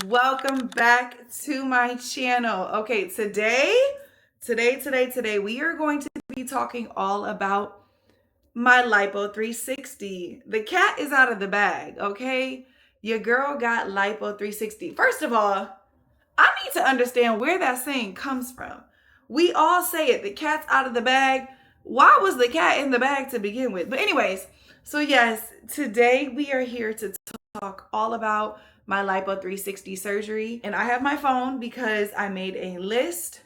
Welcome back to my channel. Okay, today we are going to be talking all about my Lipo 360. The cat is out of the bag, okay? Your girl got Lipo 360. First of all, I need to understand where that saying comes from. We all say it, the cat's out of the bag. Why was the cat in the bag to begin with? But anyways, so yes, today we are here to talk all about my Lipo 360 surgery. And I have my phone because I made a list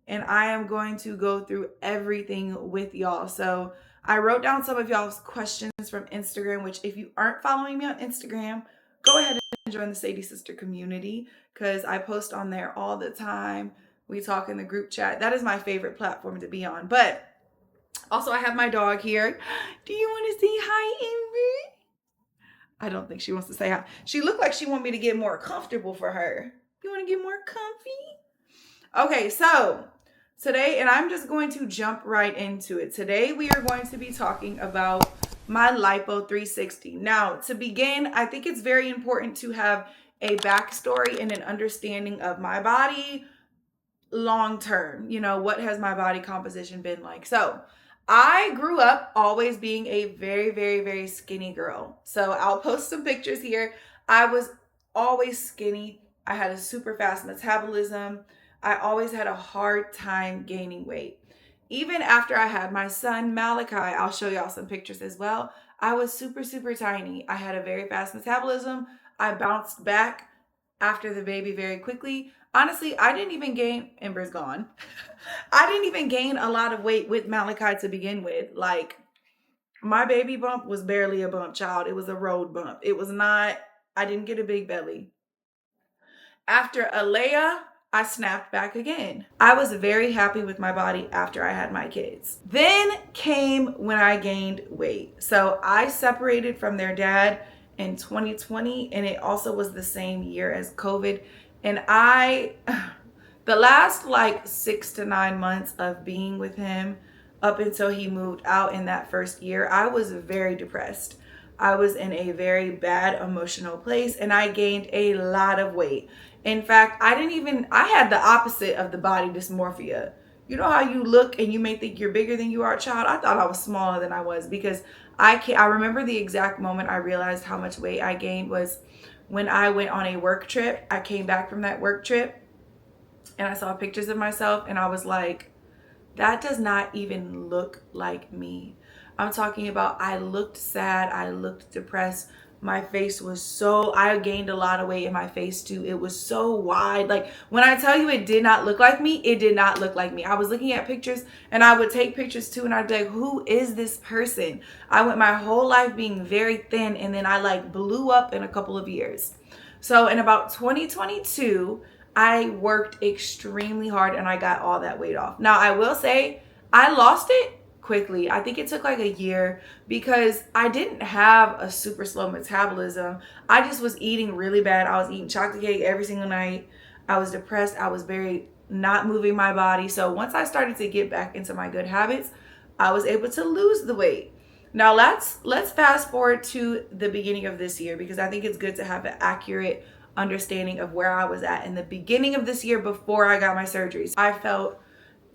and I am going to go through everything with y'all. So I wrote down some of y'all's questions from Instagram, which if you aren't following me on Instagram, go ahead and join the Sadie Sister community because I post on there all the time. We talk in the group chat. That is my favorite platform to be on. But also I have my dog here. Do you want to say hi, Amber? I don't think she wants to say hi. She looked like she wanted me to get more comfortable for her. You want to get more comfy? Okay, so today, and I'm just going to jump right into it. Today, we are going to be talking about my Lipo 360. Now, to begin, I think it's very important to have a backstory and an understanding of my body long term. You know, what has my body composition been like? So, I grew up always being a very, very, very skinny girl. So I'll post some pictures here. I was always skinny. I had a super fast metabolism. I always had a hard time gaining weight. Even after I had my son, Malachi, I'll show y'all some pictures as well. I was super, super tiny. I had a very fast metabolism. I bounced back after the baby very quickly. Honestly, I didn't even gain, Ember's gone. I didn't even gain a lot of weight with Malachi to begin with. Like, my baby bump was barely a bump, child. It was a road bump. It was not, I didn't get a big belly. After Alea, I snapped back again. I was very happy with my body after I had my kids. Then came when I gained weight. So I separated from their dad in 2020, and it also was the same year as COVID. And the last like 6 to 9 months of being with him up until he moved out in that first year, I was very depressed. I was in a very bad emotional place and I gained a lot of weight. In fact, I had the opposite of the body dysmorphia. You know how you look and you may think you're bigger than you are, child? I thought I was smaller than I was because I remember the exact moment I realized how much weight I gained was when I went on a work trip. I came back from that work trip and I saw pictures of myself and I was like, that does not even look like me. I'm talking about I looked sad, I looked depressed. My face was I gained a lot of weight in my face too. It was so wide. Like when I tell you it did not look like me, it did not look like me. I was looking at pictures and I would take pictures too and I'd be like, who is this person? I went my whole life being very thin and then I like blew up in a couple of years. So in about 2022, I worked extremely hard and I got all that weight off. Now I will say I lost it quickly. I think it took like a year because I didn't have a super slow metabolism. I just was eating really bad. I was eating chocolate cake every single night. I was depressed. I was very not moving my body. So once I started to get back into my good habits, I was able to lose the weight. Now let's fast forward to the beginning of this year because I think it's good to have an accurate understanding of where I was at in the beginning of this year before I got my surgeries. I felt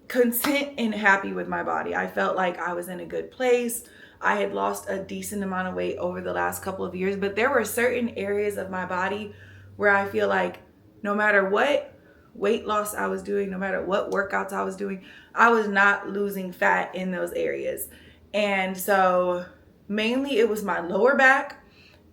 content and happy with my body. I felt like I was in a good place. I had lost a decent amount of weight over the last couple of years, but there were certain areas of my body where I feel like no matter what weight loss I was doing, no matter what workouts I was doing, I was not losing fat in those areas. And so mainly it was my lower back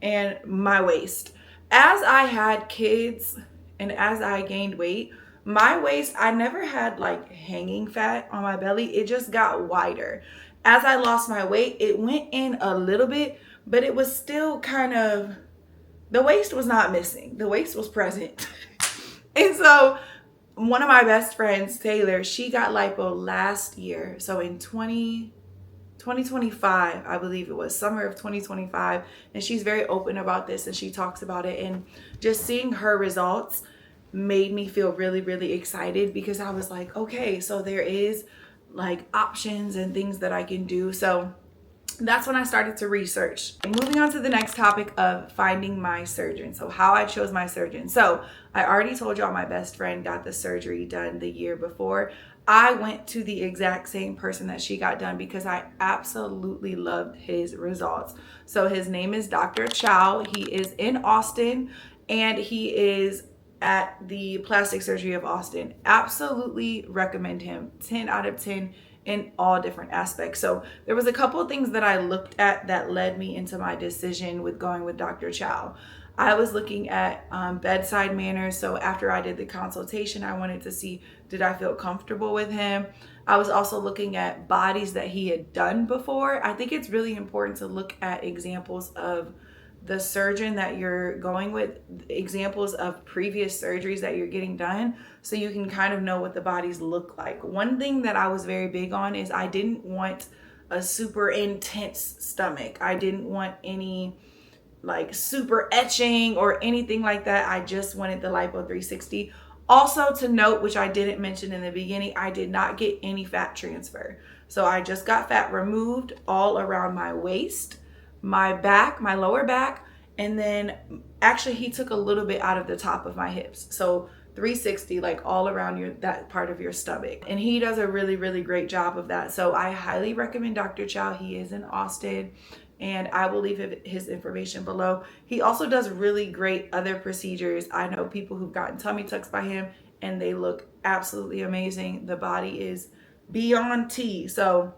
and my waist. As I had kids and as I gained weight, my waist, I never had like hanging fat on my belly. It just got wider. As I lost my weight, it went in a little bit, but it was still kind of, the waist was not missing. The waist was present. And so one of my best friends, Taylor, she got lipo last year. So in 2025, I believe it was summer of 2025. And she's very open about this and she talks about it. And just seeing her results made me feel really, really excited because I was like, okay, so there is like options and things that I can do. So that's when I started to research. Moving on to the next topic of finding my surgeon. So how I chose my surgeon. So I already told y'all my best friend got the surgery done the year before. I went to the exact same person that she got done because I absolutely loved his results. So his name is Dr. Chow. He is in Austin and he is at the plastic surgery of Austin. Absolutely recommend him. 10 out of 10 in all different aspects. So there was a couple of things that I looked at that led me into my decision with going with Dr. Chow. I was looking at bedside manners. So after I did the consultation, I wanted to see, did I feel comfortable with him? I was also looking at bodies that he had done before. I think it's really important to look at examples of the surgeon that you're going with, examples of previous surgeries that you're getting done, so you can kind of know what the bodies look like. One thing that I was very big on is I didn't want a super intense stomach. I didn't want any like super etching or anything like that. I just wanted the Lipo 360. Also to note, which I didn't mention in the beginning, I did not get any fat transfer. So I just got fat removed all around my waist, my back, my lower back, and then actually he took a little bit out of the top of my hips. So 360, like all around that part of your stomach. And he does a really, really great job of that. So I highly recommend Dr. Chow. He is in Austin and I will leave his information below. He also does really great other procedures. I know people who've gotten tummy tucks by him and they look absolutely amazing. The body is beyond T. So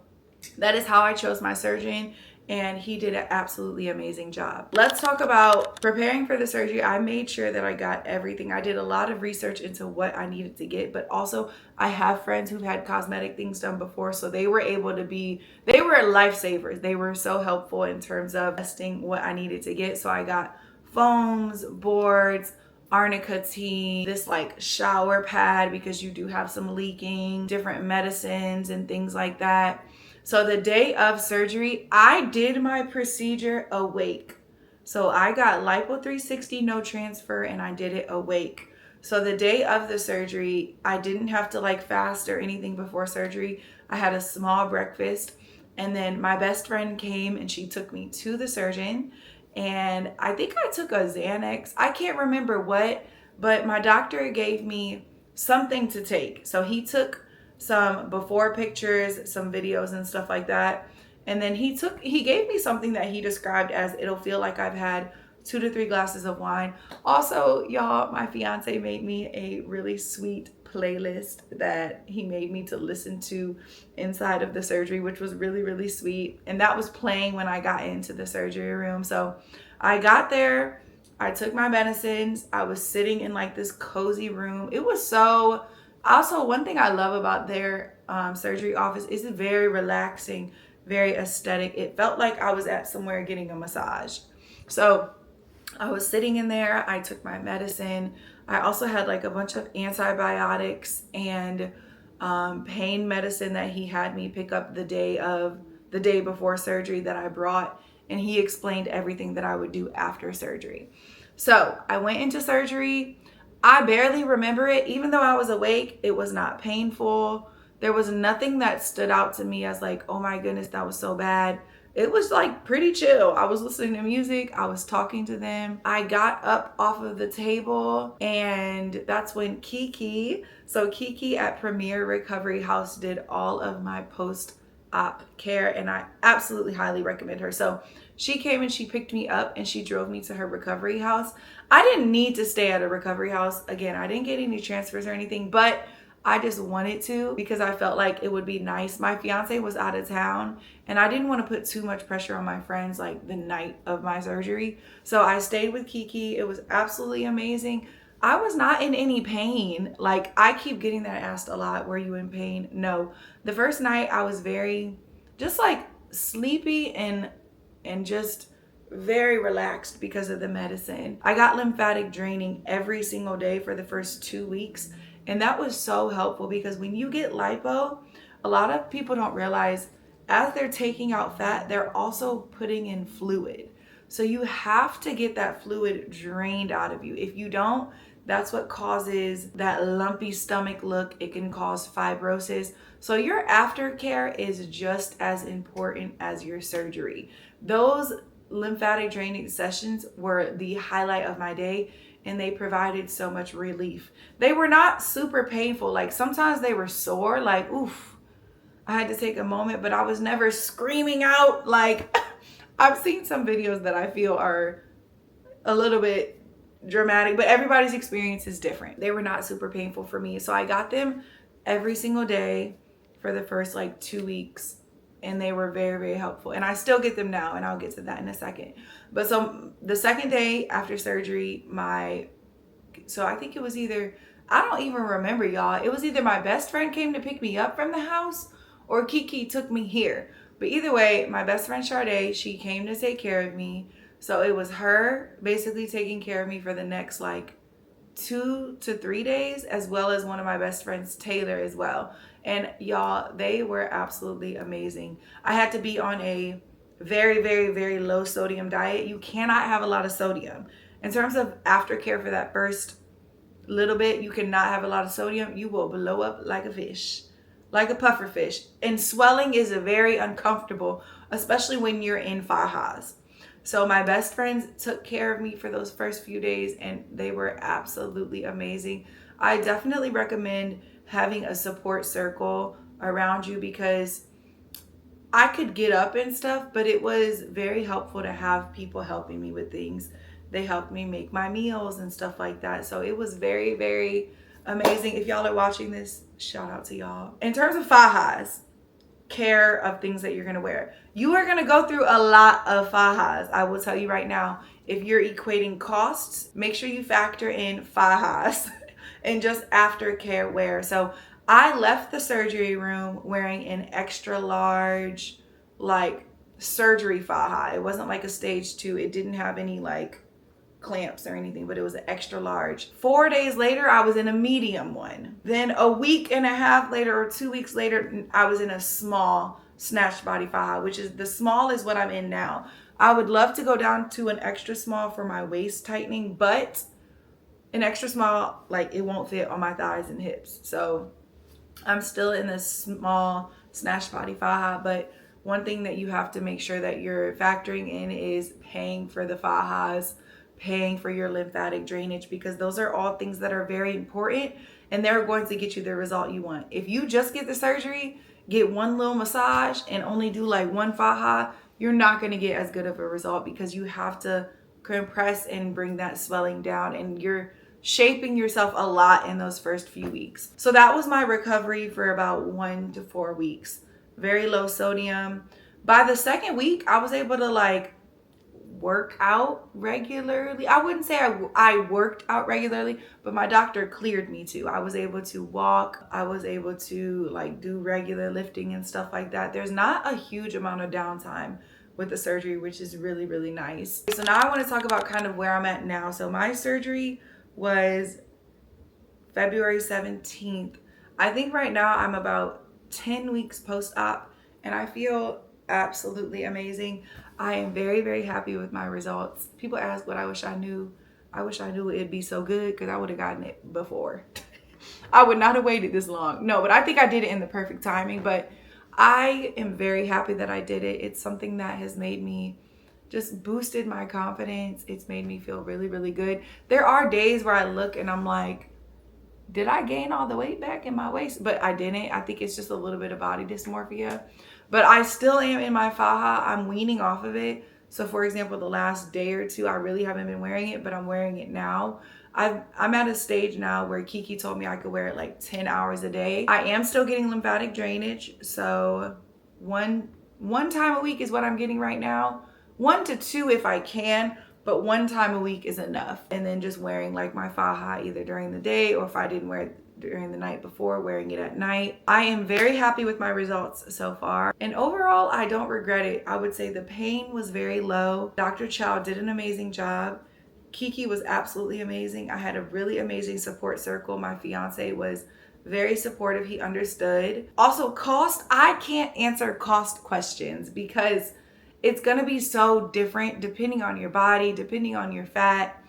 that is how I chose my surgeon, and he did an absolutely amazing job. Let's talk about preparing for the surgery. I made sure that I got everything. I did a lot of research into what I needed to get, but also I have friends who've had cosmetic things done before, so they were lifesavers. They were so helpful in terms of testing what I needed to get. So I got foams, boards, arnica tea, this like shower pad because you do have some leaking, different medicines and things like that. So the day of surgery, I did my procedure awake. So I got Lipo 360 no transfer and I did it awake. So the day of the surgery, I didn't have to like fast or anything before surgery. I had a small breakfast and then my best friend came and she took me to the surgeon. And I think I took a Xanax. I can't remember what, but my doctor gave me something to take. So he took some before pictures, some videos and stuff like that. And then he gave me something that he described as it'll feel like I've had 2 to 3 glasses of wine. Also, y'all, my fiance made me a really sweet playlist that he made me to listen to inside of the surgery, which was really, really sweet. And that was playing when I got into the surgery room. So I got there, I took my medicines, I was sitting in like this cozy room. It was so, also one thing I love about their surgery office is it's very relaxing, very aesthetic. It felt like I was at somewhere getting a massage. So I was sitting in there, I took my medicine. I also had like a bunch of antibiotics and pain medicine that he had me pick up the day before surgery that I brought. And he explained everything that I would do after surgery. So I went into surgery. I barely remember it. Even though I was awake, it was not painful. There was nothing that stood out to me as like, oh my goodness, that was so bad. It was like pretty chill. I was listening to music. I was talking to them. I got up off of the table and that's when Kiki at Premier Recovery House did all of my post-op care and I absolutely highly recommend her. So she came and she picked me up and she drove me to her recovery house. I didn't need to stay at a recovery house. Again, I didn't get any transfers or anything, but I just wanted to because I felt like it would be nice. My fiance was out of town and I didn't want to put too much pressure on my friends like the night of my surgery. So I stayed with Kiki. It was absolutely amazing. I was not in any pain. Like I keep getting that asked a lot. Were you in pain? No. The first night I was very just like sleepy and just very relaxed because of the medicine. I got lymphatic draining every single day for the first 2 weeks. And that was so helpful because when you get lipo, a lot of people don't realize as they're taking out fat, they're also putting in fluid. So you have to get that fluid drained out of you. If you don't, That's what causes that lumpy stomach look. It can cause fibrosis. So your aftercare is just as important as your surgery. Those lymphatic drainage sessions were the highlight of my day, and they provided so much relief. They were not super painful. Like sometimes they were sore, like, oof, I had to take a moment, but I was never screaming out. Like I've seen some videos that I feel are a little bit dramatic, but everybody's experience is different. They were not super painful for me. So I got them every single day for the first like 2 weeks, and they were very, very helpful. And I still get them now, and I'll get to that in a second. But so the second day after surgery, so I think it was either, I don't even remember, y'all. It was either my best friend came to pick me up from the house or Kiki took me here. But either way, my best friend Sade, she came to take care of me. So it was her basically taking care of me for the next like 2 to 3 days, as well as one of my best friends, Taylor, as well. And y'all, they were absolutely amazing. I had to be on a very, very, very low sodium diet. You cannot have a lot of sodium. In terms of aftercare for that first little bit, you cannot have a lot of sodium. You will blow up like a fish, like a puffer fish. And swelling is very uncomfortable, especially when you're in fajas. So my best friends took care of me for those first few days, and they were absolutely amazing. I definitely recommend having a support circle around you, because I could get up and stuff, but it was very helpful to have people helping me with things. They helped me make my meals and stuff like that. So it was very, very amazing. If y'all are watching this, shout out to y'all. In terms of fajas, care of things that you're going to wear, you are going to go through a lot of fajas. I will tell you right now, if you're equating costs, make sure you factor in fajas and just aftercare wear. So I left the surgery room wearing an extra large, like, surgery faja. It wasn't like a stage 2. It didn't have any like clamps or anything, but it was an extra large. 4 days later, I was in a medium one. Then a week and a half later, or 2 weeks later, I was in a small snatched body faja, which is the small is what I'm in now. I would love to go down to an extra small for my waist tightening, but an extra small, like, it won't fit on my thighs and hips. So I'm still in this small snatched body faja. But one thing that you have to make sure that you're factoring in is paying for the fajas, paying for your lymphatic drainage, because those are all things that are very important, and they're going to get you the result you want. If you just get the surgery, get one little massage, and only do like one faja, you're not going to get as good of a result, because you have to compress and bring that swelling down, and you're shaping yourself a lot in those first few weeks. So that was my recovery for about 1 to 4 weeks. Very low sodium. By the second week, I was able to like work out regularly. I wouldn't say I worked out regularly, but my doctor cleared me to. I was able to walk. I was able to like do regular lifting and stuff like that. There's not a huge amount of downtime with the surgery, which is really, really nice. So now I want to talk about kind of where I'm at now. So my surgery was February 17th. I think right now I'm about 10 weeks post-op, and I feel absolutely amazing. I am very, very happy with my results. People ask what I wish I knew. I wish I knew it'd be so good, because I would have gotten it before. I would not have waited this long. No, but I think I did it in the perfect timing. But I am very happy that I did it. It's something that has made me just boosted my confidence. It's made me feel really, really good. There are days where I look and I'm like, did I gain all the weight back in my waist? But I didn't. I think it's just a little bit of body dysmorphia. But I still am in my faja. I'm weaning off of it. So for example, the last day or two, I really haven't been wearing it, but I'm wearing it now. I'm at a stage now where Kiki told me I could wear it like 10 hours a day. I am still getting lymphatic drainage. So one time a week is what I'm getting right now. 1 to 2 if I can, but 1 time a week is enough. And then just wearing like my faja either during the day, or if I didn't wear it during the night before, wearing it at night. I am very happy with my results so far. And overall, I don't regret it. I would say the pain was very low. Dr. Chow did an amazing job. Kiki was absolutely amazing. I had a really amazing support circle. My fiance was very supportive. He understood. Also, cost, I can't answer cost questions, because it's gonna be so different depending on your body, depending on your fat.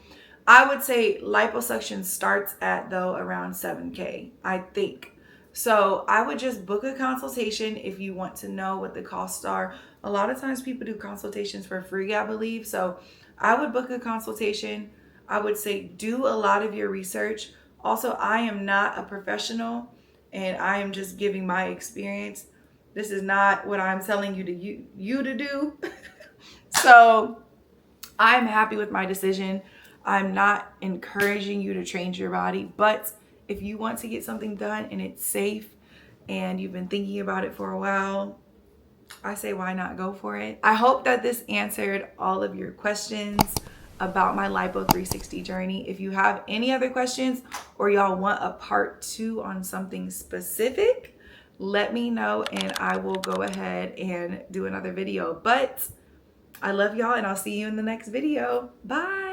I would say liposuction starts at, though, around 7K, I think. So I would just book a consultation if you want to know what the costs are. A lot of times people do consultations for free, I believe. So I would book a consultation. I would say do a lot of your research. Also, I am not a professional and I am just giving my experience. This is not what I'm telling you to do. So I'm happy with my decision. I'm not encouraging you to change your body, but if you want to get something done and it's safe and you've been thinking about it for a while, I say why not go for it. I hope that this answered all of your questions about my Lipo 360 journey. If you have any other questions or y'all want a part 2 on something specific, let me know and I will go ahead and do another video. But I love y'all and I'll see you in the next video. Bye.